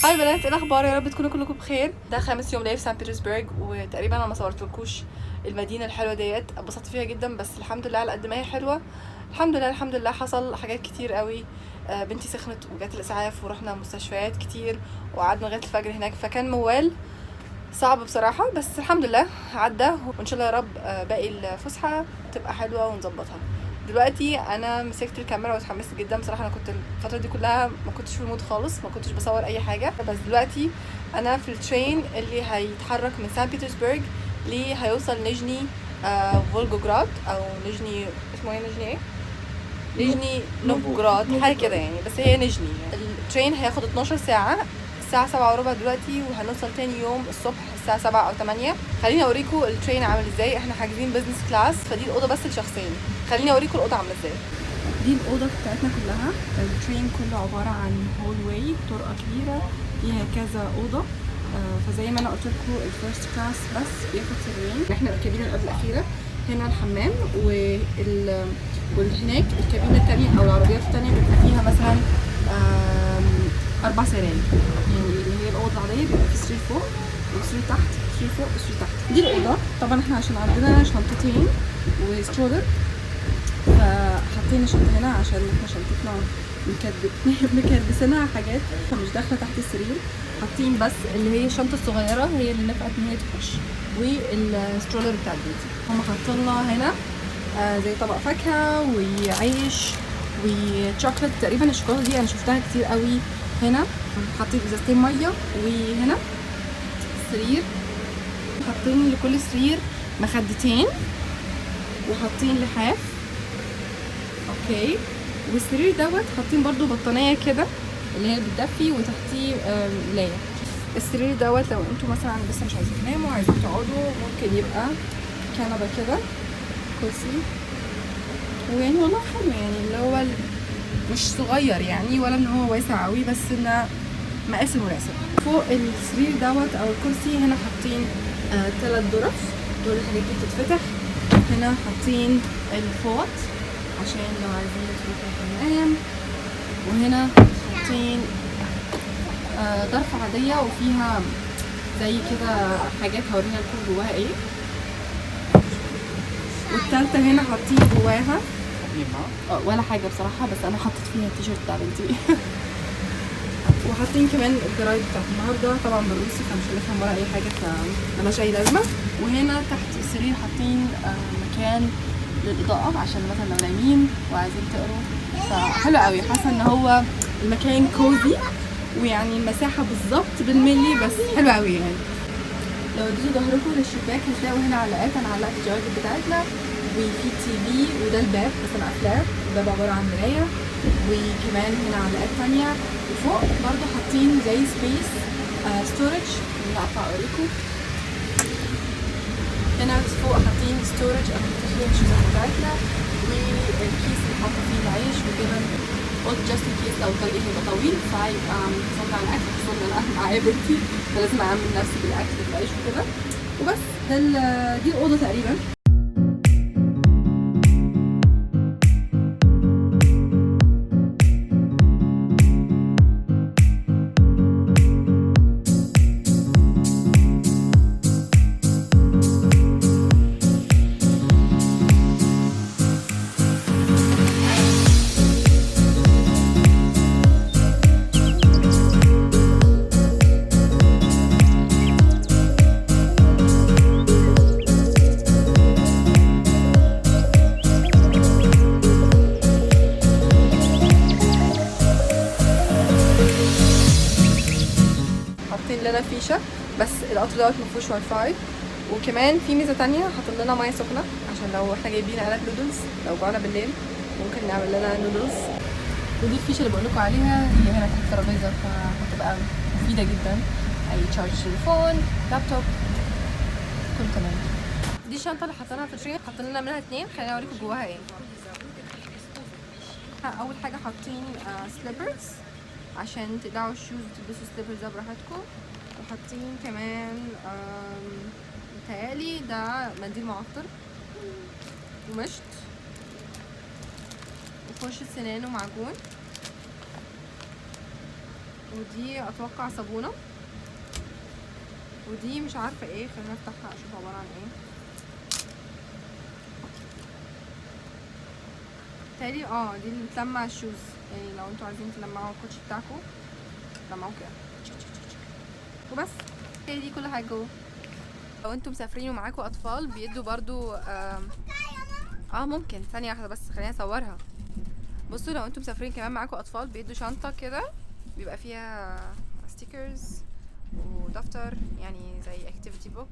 هاي بنات، ايه الاخبار؟ يا رب تكونوا كلكم بخير. ده 5 يوم ليا في سان بيترسبرغ، وتقريبا انا ما صورتلكوش المدينه الحلوه ديت. اتبسطت فيها جدا، بس الحمد لله على قد ما هي حلوه. الحمد لله حصل حاجات كتير قوي. بنتي سخنت وجات الاسعاف ورحنا مستشفيات كتير وقعدنا لغايه الفجر هناك، فكان موال صعب بصراحه، بس الحمد لله عدى. وان شاء الله يا رب باقي الفسحه تبقى حلوه ونظبطها. دلوقتي انا مسكت الكاميرا واتحمست جدا بصراحه. انا كنت الفتره دي كلها ما كنتش في المود خالص، ما كنتش بصور اي حاجه، بس دلوقتي انا في الترين اللي هيتحرك من سان بيترسبرغ اللي هيوصل نيجني فولجوغراد، او نيجني، اسمه ايه نيجني ايه؟ نيجني نوفغراد حاجه كده يعني، بس هي نيجني. الترين هياخد 12 ساعه. الساعة 7:15 دلوقتي، وهنوصل تاني يوم الصبح الساعة 7 أو 8. خليني أوريكم الترين عامل ازاي. احنا حاجزين بزنس كلاس، فدي الأوضة بس لشخصين. خليني أوريكم الأوضة عاملة ازاي. دي الأوضة بتاعتنا كلها. الترين كله عبارة عن هول واي، طرقة كبيرة فيها كذا أوضة. فزي ما أنا قلت لكم الفيرست كلاس بس بياخد سريرين. احنا مركبين الأوضة الأخيرة. هنا الحمام وهناك الكابينة التانية أو العربيات التانية بيبقى فيها مثلا 4 سراير، يعني اللي هي الأوضة العادية بيبقى في سرير فوق وسرير تحت، سرير فوق وسرير تحت. دي الأوضة. طبعا احنا عشان عندنا شنطتين وسترولر، فحطينا الشنطة هنا عشان احنا شنطتنا مكربسينها حاجات، فمش داخلة تحت السرير. حاطين بس اللي هي الشنطة الصغيرة هي اللي نفعت ان هي تخش، والسترولر بتاع بنتي. هم حاطيننا هنا زي طبق فاكهة وعيش وشوكلت. تقريبا الشوكولاته دي انا شفتها كتير قوي هنا. حاطين ازازتين ميه، وهنا السرير حاطين لكل سرير مخدتين، وحاطين لحاف. اوكي. والسرير دوت حاطين برضو بطانيه كده اللي هي بتدفي، وتحتيه ملايه. السرير دوت لو انتوا مثلا لسه مش عايزين تناموا، عايزين تقعدوا، ممكن يبقى كنبه كده، كرسي. ويعني والله حلو، يعني اللي هو مش صغير يعني ولا ان هو واسع قوي، بس انه مقاس مناسب. فوق السرير دوت او الكرسي هنا حاطين 3 ظرف، دول الحاجات دي بتتفتح. هنا حاطين الفوط عشان لو عايزين تروحوا الحمام. وهنا حاطين ظرف عادية وفيها زي كده حاجات هوريها لكم جواها ايه. والتالتة هنا حاطين جواها ولا حاجة بصراحة، بس انا حطيت فيها التيشيرت بتاع بنتي. وحاطين كمان الجرايد بتاعت النهارده، طبعا بالروسي فمش هنفهم ولا اي حاجه، فمالهاش اي لازمه. وهنا تحت السرير حاطين مكان للاضاءه عشان مثلا لو نايمين وعايزين تقروا، فحلو قوي. حاسه ان هو المكان كوزي، ويعني المساحه بالظبط بالملي، بس حلو قوي يعني. لو اديتوا ظهركم للشباك هتلاقوا هنا علاقات. انا علقت الجواكت بتاعتنا، وفي تي في، وده الباب بس انا قافلاه. الباب عباره عن مرايه، وكمان هنا علاقات تانية. وفوق برضو حاطين زي سبيس ستورج. هقطع اوريكم. هنا فوق حاطين ستورج احط فيها الشباك بتاعتنا، والكيس اللي حاطه فيه العيش وكده. قلت جاست ان كيس لو الطريق هيبقى طويل فيبقى صنع الاكل، خصوصا ان انا معايا بنتي فلازم اعمل نفسي بالاكل بالعيش وكده. وبس دي الاوضه تقريبا. لنا فيشه، بس القطر دوت مفيهوش واي فاي. وكمان في ميزه تانية، حاطين لنا ميه سخنه عشان لو احنا جايبين علب نودلز لو جوعنا بالليل ممكن نعمل لنا نودلز. ودي الفيشه اللي بقول لكم عليها، هي هنا تحت الترابيزه، فهتبقى مفيده جدا. اي تشارج تليفون، لابتوب، كله تمام. دي الشنطه اللي حاطينها في الترين، حاطين لنا منها 2. خليني اوريكم جواها ايه. اول حاجه حاطين سليبرز عشان تقلعوا الشوز وتلبسوا سليبرز ده براحتكم. وحاطين كمان متهيألي ده منديل معطر ومشط وفرشة سنان ومعجون. ودي اتوقع صابونه، ودي مش عارفه ايه، خلينا نفتحها اشوف عباره عن ايه. تالي دي اللي بتلمع الشوز، يعني لو انتوا عايزين تلمعوا الكوتشي بتاعكم لمعوه كده وبس. هي دي كل حاجه جوه. لو انتوا مسافرين ومعاكم اطفال بيدوا برضو ممكن ثانيه واحده بس خليني اصورها. بصوا لو انتوا مسافرين كمان معاكم اطفال بيدوا شنطه كده بيبقى فيها ستيكرز ودفتر، يعني زي اكتيفيتي بوك،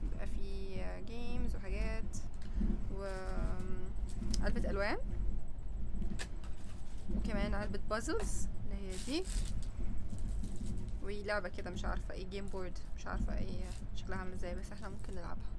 بيبقى فيه جيمز وحاجات، وعلبة الوان، وكمان علبة بازلز اللي هي دي، ولعبة كده مش عارفة ايه، جيم بورد مش عارفة ايه شكلها عامل ازاي، بس احنا ممكن نلعبها.